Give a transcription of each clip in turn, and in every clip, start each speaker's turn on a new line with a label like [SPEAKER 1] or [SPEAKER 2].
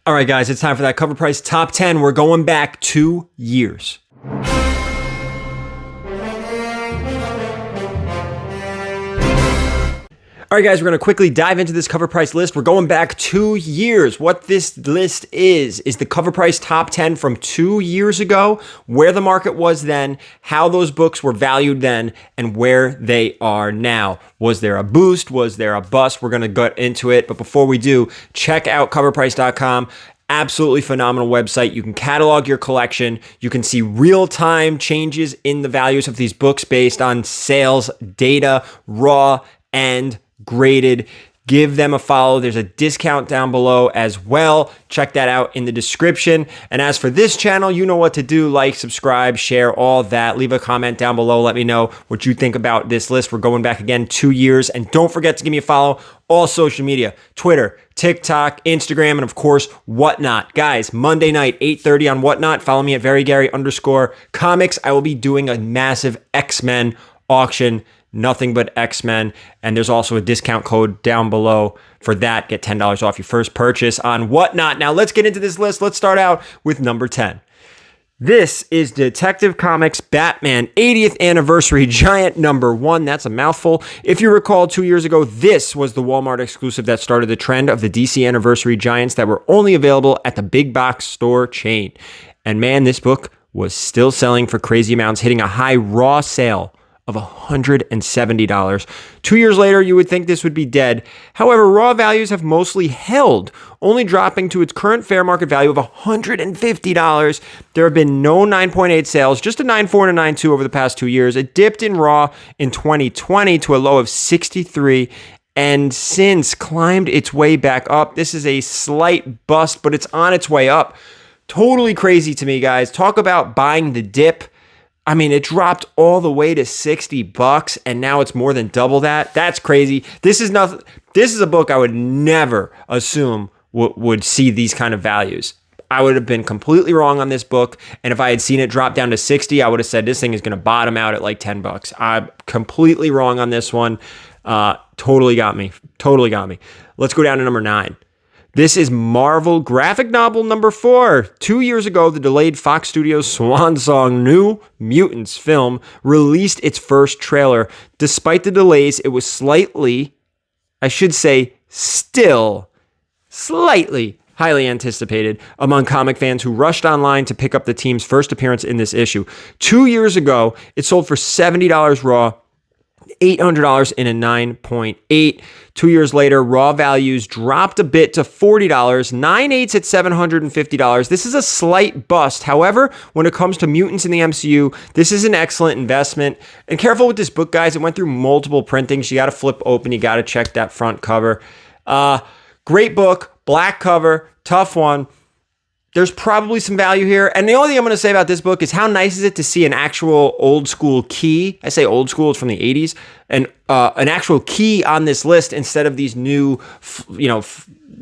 [SPEAKER 1] All right, guys, it's time for that cover price top 10. We're going back 2 years. All right, guys, we're going to quickly dive into this cover price list. We're going back 2 years. What this list is the cover price top 10 from 2 years ago, where the market was then, how those books were valued then, and where they are now. Was there a boost? Was there a bust? We're going to get into it. But before we do, check out covrprice.com. Absolutely phenomenal website. You can catalog your collection. You can see real-time changes in the values of these books based on sales data, raw and graded. Give them a follow. There's a discount down below as well. Check that out in the description. And as for this channel, you know what to do. Like, subscribe, share, all that. Leave a comment down below. Let me know what you think about this list. We're going back again 2 years. And don't forget to give me a follow. All social media, Twitter, TikTok, Instagram, and of course, Whatnot. Guys, Monday night, 8:30 on Whatnot. Follow me at VERYGARY_comics. I will be doing a massive X-Men auction. Nothing but X-Men. And there's also a discount code down below for that. Get $10 off your first purchase on Whatnot. Now let's get into this list. Let's start out with number 10. This is Detective Comics Batman 80th Anniversary Giant number 1. That's a mouthful. If you recall, 2 years ago, this was the Walmart exclusive that started the trend of the DC Anniversary Giants that were only available at the big box store chain. And man, this book was still selling for crazy amounts, hitting a high raw sale of $170. 2 years later, you would think this would be dead. However, raw values have mostly held, only dropping to its current fair market value of $150. There have been no 9.8 sales, just a 9.4 and a 9.2 over the past 2 years. It dipped in raw in 2020 to a low of 63 and since climbed its way back up. This is a slight bust, but it's on its way up. Totally crazy to me, guys. Talk about buying the dip. I mean, it dropped all the way to $60 and now it's more than double that. That's crazy. This is nothing. This is a book I would never assume would see these kind of values. I would have been completely wrong on this book. And if I had seen it drop down to 60, I would have said this thing is going to bottom out at like $10. I'm completely wrong on this one. Totally got me. Totally got me. Let's go down to number 9. This is Marvel graphic novel number 4. 2 years ago, the delayed Fox Studios swan song New Mutants film released its first trailer. Despite the delays, it was slightly, I should say, still slightly highly anticipated among comic fans who rushed online to pick up the team's first appearance in this issue. 2 years ago, it sold for $70 raw, $800 in a 9.8. 2 years later, raw values dropped a bit to $40, 9.8s at $750. This is a slight bust. However, when it comes to mutants in the MCU, this is an excellent investment. And careful with this book, guys. It went through multiple printings. You got to flip open. You got to check that front cover. Great book, black cover, tough one. There's probably some value here. And the only thing I'm going to say about this book is how nice is it to see an actual old school key. I say old school, it's from the 80s. And an actual key on this list instead of these new,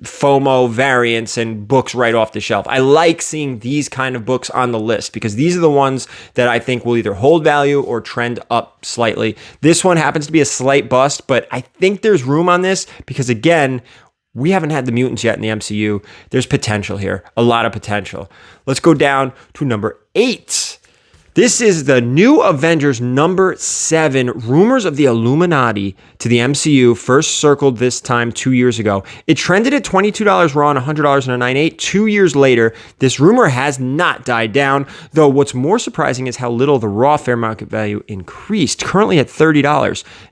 [SPEAKER 1] FOMO variants and books right off the shelf. I like seeing these kind of books on the list because these are the ones that I think will either hold value or trend up slightly. This one happens to be a slight bust, but I think there's room on this because, again, we haven't had the mutants yet in the MCU. There's potential here, a lot of potential. Let's go down to number 8. This is the new Avengers number 7. Rumors of the Illuminati to the MCU first circled this time 2 years ago. It trended at $22 raw and $100 in a 9.8. 2 years later, this rumor has not died down, though what's more surprising is how little the raw fair market value increased, currently at $30.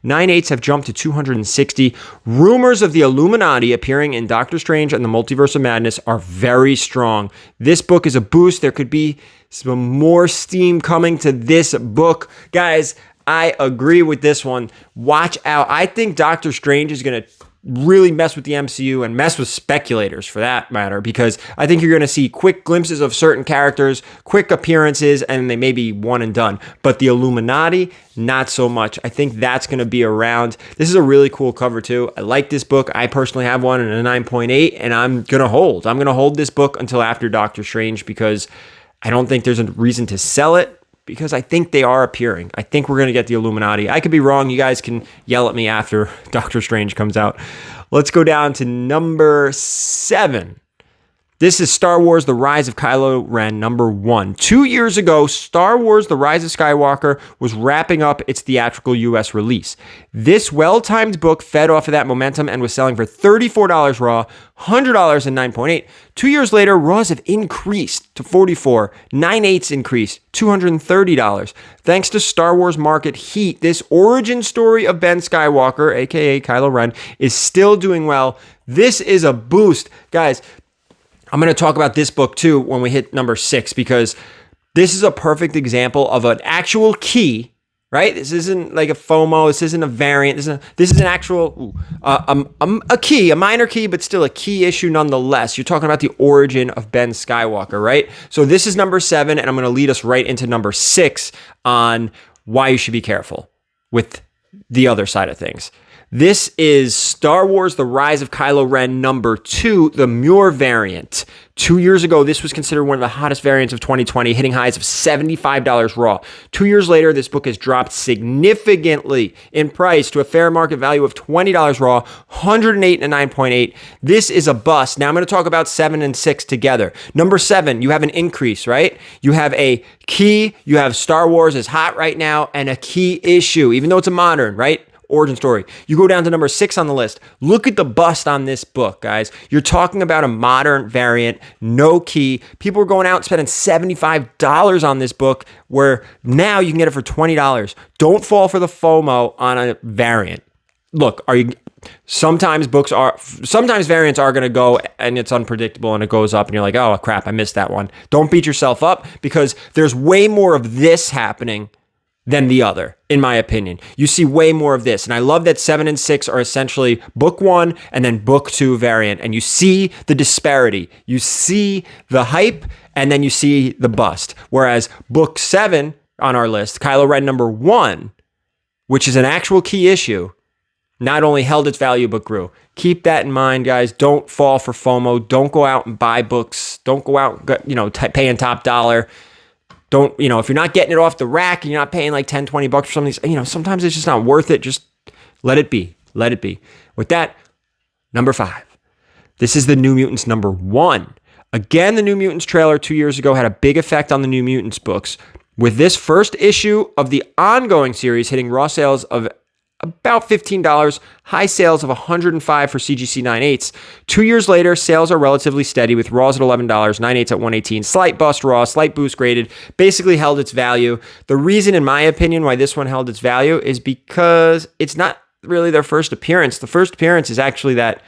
[SPEAKER 1] 9.8s have jumped to $260. Rumors of the Illuminati appearing in Doctor Strange and the Multiverse of Madness are very strong. This book is a boost. There could be some more steam coming to this book. Guys, I agree with this one. Watch out. I think Doctor Strange is going to really mess with the MCU and mess with speculators for that matter, because I think you're going to see quick glimpses of certain characters, quick appearances, and they may be one and done. But the Illuminati, not so much. I think that's going to be around. This is a really cool cover too. I like this book. I personally have one in a 9.8, and I'm going to hold. I'm going to hold this book until after Doctor Strange because I don't think there's a reason to sell it, because I think they are appearing. I think we're going to get the Illuminati. I could be wrong. You guys can yell at me after Doctor Strange comes out. Let's go down to number 7. This is Star Wars: The Rise of Kylo Ren, number 1. 2 years ago, Star Wars: The Rise of Skywalker was wrapping up its theatrical U.S. release. This well-timed book fed off of that momentum and was selling for $34 raw, $100 and 9.8. 2 years later, raws have increased to $44, 9/8 increase, $230. Thanks to Star Wars market heat, this origin story of Ben Skywalker, aka Kylo Ren, is still doing well. This is a boost. Guys, I'm going to talk about this book too when we hit number 6, because this is a perfect example of an actual key, right? This isn't like a FOMO. This isn't a variant. This is an actual, a key, a minor key, but still a key issue nonetheless. You're talking about the origin of Ben Skywalker, right? So this is number 7, and I'm going to lead us right into number 6 on why you should be careful with the other side of things. This is Star Wars: The Rise of Kylo Ren, number 2, the Muir variant. 2 years ago, this was considered one of the hottest variants of 2020, hitting highs of $75 raw. 2 years later, this book has dropped significantly in price to a fair market value of $20 raw, $108 and 9.8. This is a bust. Now I'm going to talk about 7 and 6 together. Number 7, you have an increase, right? You have a key, you have Star Wars is hot right now, and a key issue, even though it's a modern, right? Origin story. You go down to number 6 on the list. Look at the bust on this book, guys. You're talking about a modern variant, no key. People are going out and spending $75 on this book, where now you can get it for $20. Don't fall for the FOMO on a variant. Look, sometimes variants are going to go and it's unpredictable and it goes up and you're like, oh crap, I missed that one. Don't beat yourself up, because there's way more of this happening than the other, in my opinion. You see way more of this. And I love that 7 and 6 are essentially book 1 and then book 2 variant. And you see the disparity. You see the hype, and then you see the bust. Whereas book 7 on our list, Kylo Ren number 1, which is an actual key issue, not only held its value, but grew. Keep that in mind, guys. Don't fall for FOMO. Don't go out and buy books. Don't go out, paying top dollar. Don't, if you're not getting it off the rack and you're not paying like 10, 20 bucks for some of these, sometimes it's just not worth it. Just let it be. Let it be. With that, number 5. This is the New Mutants number 1. Again, the New Mutants trailer 2 years ago had a big effect on the New Mutants books, with this first issue of the ongoing series hitting raw sales of about $15, high sales of $105 for CGC 9/8. 2 years later, sales are relatively steady, with raws at $11, 9/8 at $118, slight bust raw, slight boost graded, basically held its value. The reason, in my opinion, why this one held its value is because it's not really their first appearance. The first appearance is actually that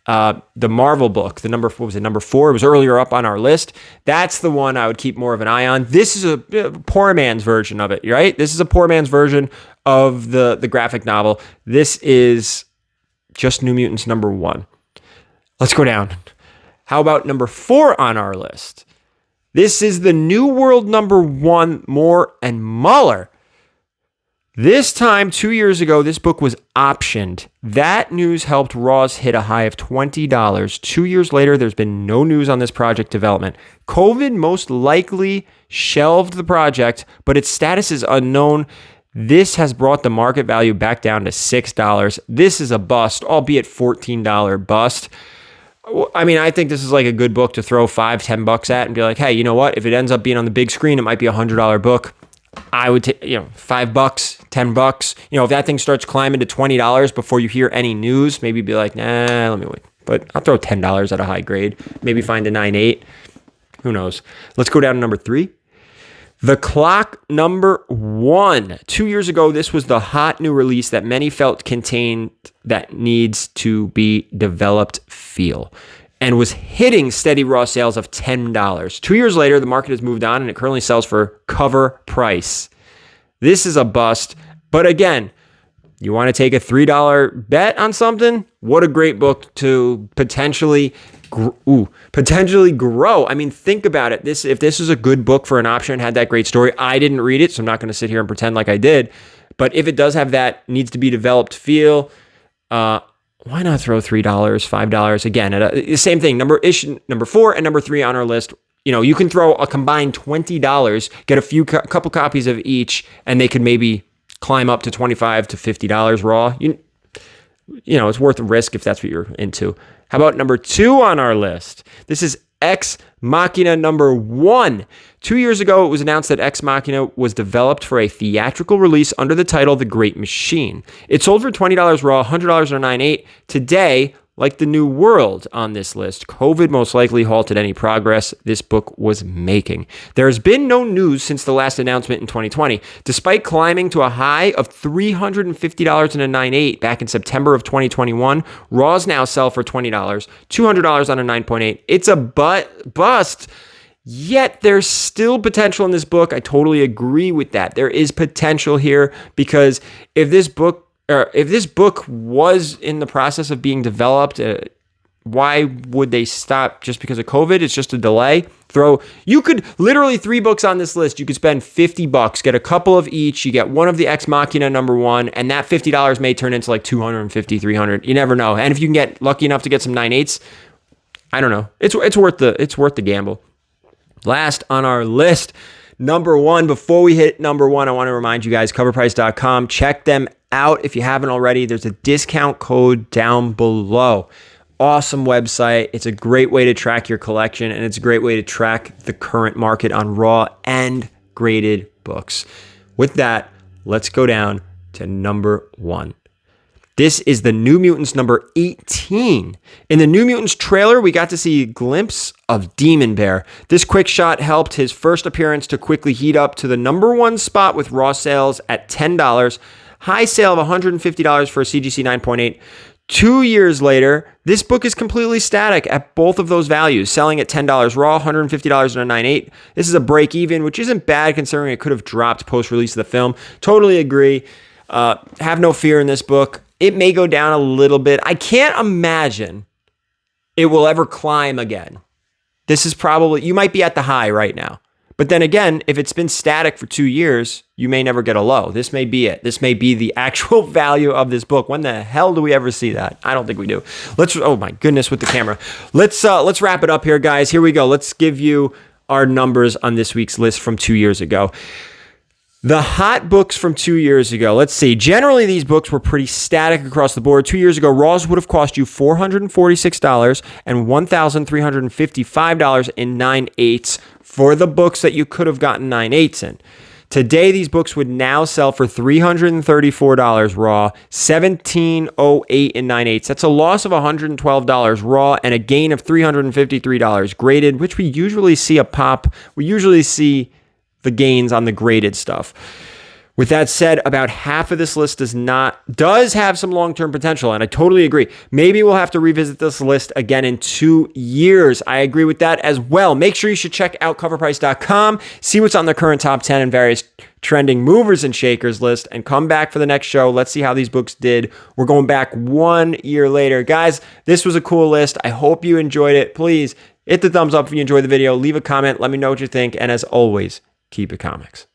[SPEAKER 1] the Marvel book, number 4? It was earlier up on our list. That's the one I would keep more of an eye on. This is a poor man's version of it, right? This is a poor man's version of the graphic novel. This is just New Mutants number 1. Let's go down. How about number 4 on our list? This is the New World number 1, Moore and Muller. This time, 2 years ago, this book was optioned. That news helped raws hit a high of $20. 2 years later, there's been no news on this project development. COVID most likely shelved the project, but its status is unknown. This has brought the market value back down to $6. This is a bust, albeit $14 bust. I mean, I think this is like a good book to throw $5-10 at and be like, hey, you know what? If it ends up being on the big screen, it might be a $100 book. I would take, $5, $10. If that thing starts climbing to $20 before you hear any news, maybe be like, nah, let me wait. But I'll throw $10 at a high grade. Maybe find a 9/8. Who knows? Let's go down to number 3. The Clock number 1. 2 years ago, this was the hot new release that many felt contained that needs to be developed feel, and was hitting steady raw sales of $10. 2 years later, the market has moved on and it currently sells for Covrprice. This is a bust, but again, you want to take a $3 bet on something? What a great book to potentially grow. I mean, think about it. If this is a good book for an option, had that great story. I didn't read it, so I'm not going to sit here and pretend like I did. But if it does have that needs to be developed feel, why not throw $3, $5 again? Same thing. Number 4 and number 3 on our list. You can throw a combined $20, get a couple copies of each, and they could maybe climb up to $25 to $50 raw. It's worth the risk if that's what you're into. How about number 2 on our list? This is Ex Machina #1. 2 years ago, it was announced that Ex Machina was developed for a theatrical release under the title The Great Machine. It sold for $20 raw, $100 on 9/8. Today, like the New World on this list, COVID most likely halted any progress this book was making. There has been no news since the last announcement in 2020. Despite climbing to a high of $350 in a 9/8 back in September of 2021, raws now sell for $20, $200 on a 9.8. It's a bust. Yet there's still potential in this book. I totally agree with that. There is potential here because if this book was in the process of being developed, why would they stop just because of COVID? It's just a delay. You could literally 3 books on this list. You could spend $50, get a couple of each. You get one of the Ex Machina #1, and that $50 may turn into like $250, $300. You never know. And if you can get lucky enough to get some 9/8s, I don't know. It's worth the gamble. Last on our list, #1. Before we hit #1, I want to remind you guys, covrprice.com. Check them out if you haven't already. There's a discount code down below. Awesome website. It's a great way to track your collection, and it's a great way to track the current market on raw and graded books. With that, let's go down to #1. This is the New Mutants #18. In the New Mutants trailer, we got to see a glimpse of Demon Bear. This quick shot helped his first appearance to quickly heat up to the #1 spot with raw sales at $10. High sale of $150 for a CGC 9.8. 2 years later, this book is completely static at both of those values, selling at $10 raw, $150 on a 9.8. This is a break even, which isn't bad considering it could have dropped post-release of the film. Totally agree. Have no fear in this book. It may go down a little bit. I can't imagine it will ever climb again. This is probably, you might be at the high right now. But then again, if it's been static for 2 years, you may never get a low. This may be it. This may be the actual value of this book. When the hell do we ever see that? I don't think we do. Oh my goodness, with the camera. Let's wrap it up here, guys. Here we go. Let's give you our numbers on this week's list from 2 years ago. The hot books from 2 years ago. Let's see. Generally, these books were pretty static across the board. 2 years ago, raws would have cost you $446 and $1,355 in 9/8 for the books that you could have gotten 9/8 in. Today, these books would now sell for $334 raw, $1,708 in 9/8. That's a loss of $112 raw and a gain of $353 graded, which we usually see a pop. We usually see the gains on the graded stuff. With that said, about half of this list does have some long-term potential, and I totally agree. Maybe we'll have to revisit this list again in 2 years. I agree with that as well. Make sure you should check out covrprice.com, see what's on the current top 10 and various trending movers and shakers list, and come back for the next show. Let's see how these books did. We're going back 1 year later. Guys, this was a cool list. I hope you enjoyed it. Please hit the thumbs up if you enjoyed the video. Leave a comment. Let me know what you think. And as always, keep it comics.